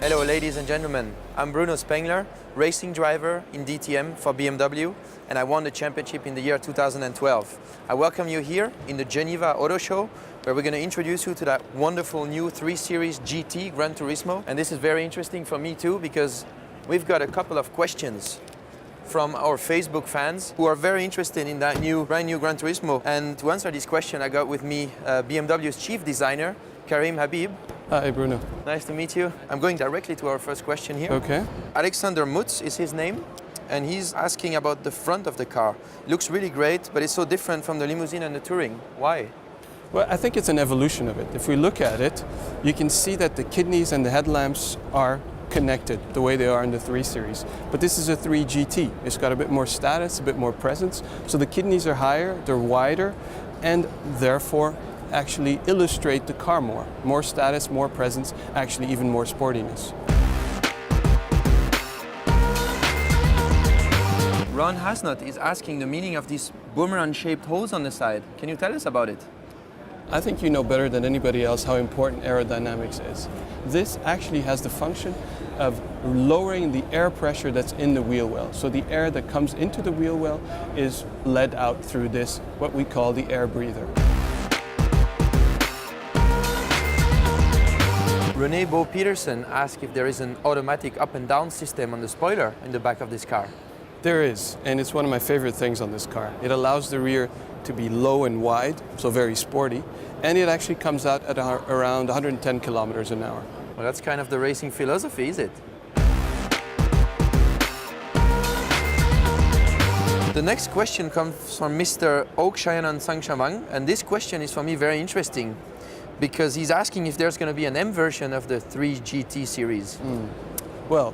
Hello ladies and gentlemen, I'm Bruno Spengler, racing driver in DTM for BMW, and I won the championship in the year 2012. I welcome you here in the Geneva Auto Show, where we're going to introduce you to that wonderful new 3 Series GT Gran Turismo. And this is very interesting for me too, because we've got a couple of questions from our Facebook fans who are very interested in that brand new Gran Turismo. And to answer this question, I got with me BMW's chief designer, Karim Habib. Hi, Bruno. Nice to meet you. I'm going directly to our first question here. Okay. Alexander Mutz is his name, and he's asking about the front of the car. It looks really great, but it's so different from the limousine and the Touring. Why? Well, I think it's an evolution of it. If we look at it, you can see that the kidneys and the headlamps are connected the way they are in the 3 Series. But this is a 3 GT. It's got a bit more status, a bit more presence. So the kidneys are higher, they're wider, and therefore actually illustrate the car more. More status, more presence, actually even more sportiness. Ron Hasnot is asking the meaning of these boomerang-shaped holes on the side. Can you tell us about it? I think you know better than anybody else how important aerodynamics is. This actually has the function of lowering the air pressure that's in the wheel well. So the air that comes into the wheel well is led out through this, what we call the air breather. René Bo Peterson asked if there is an automatic up and down system on the spoiler in the back of this car. There is, and it's one of my favorite things on this car. It allows the rear to be low and wide, so very sporty, and it actually comes out at around 110 kilometers an hour. Well, that's kind of the racing philosophy, is it? The next question comes from Mr. Oak Shayanan Sangshamang, and this question is for me very interesting, because he's asking if there's going to be an M version of the 3 GT series. Well,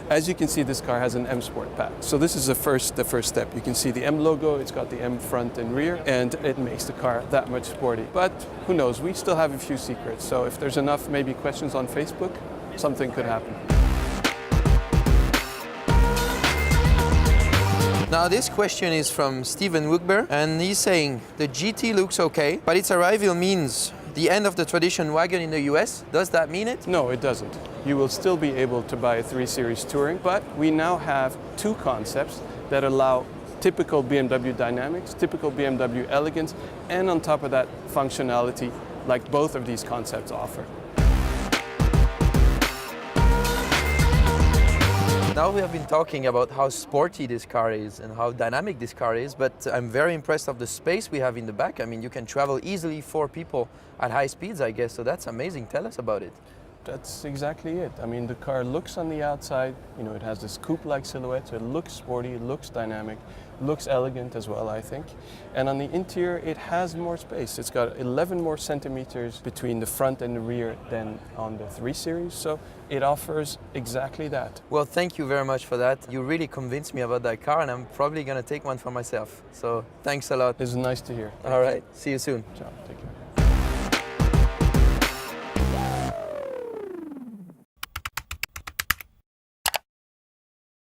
as you can see, this car has an M Sport pack. So this is the first step. You can see the M logo, it's got the M front and rear, and it makes the car that much sporty. But who knows, we still have a few secrets. So if there's enough maybe questions on Facebook, something could happen. Now this question is from Steven Wugber, and he's saying the GT looks okay, but its arrival means the end of the tradition wagon in the US. Does that mean it? No, it doesn't. You will still be able to buy a 3 Series Touring, but we now have 2 concepts that allow typical BMW dynamics, typical BMW elegance, and on top of that, functionality like both of these concepts offer. Now we have been talking about how sporty this car is and how dynamic this car is, but I'm very impressed of the space we have in the back. I mean, you can travel easily 4 people at high speeds, I guess, so that's amazing. Tell us about it. That's exactly it. I mean, the car looks on the outside, you know, it has this coupe-like silhouette, so it looks sporty, it looks dynamic, looks elegant as well, I think. And on the interior, it has more space. It's got 11 more centimeters between the front and the rear than on the 3 Series, so it offers exactly that. Well, thank you very much for that. You really convinced me about that car, and I'm probably going to take one for myself. So thanks a lot. It's nice to hear. All right, see you soon. Ciao, take care.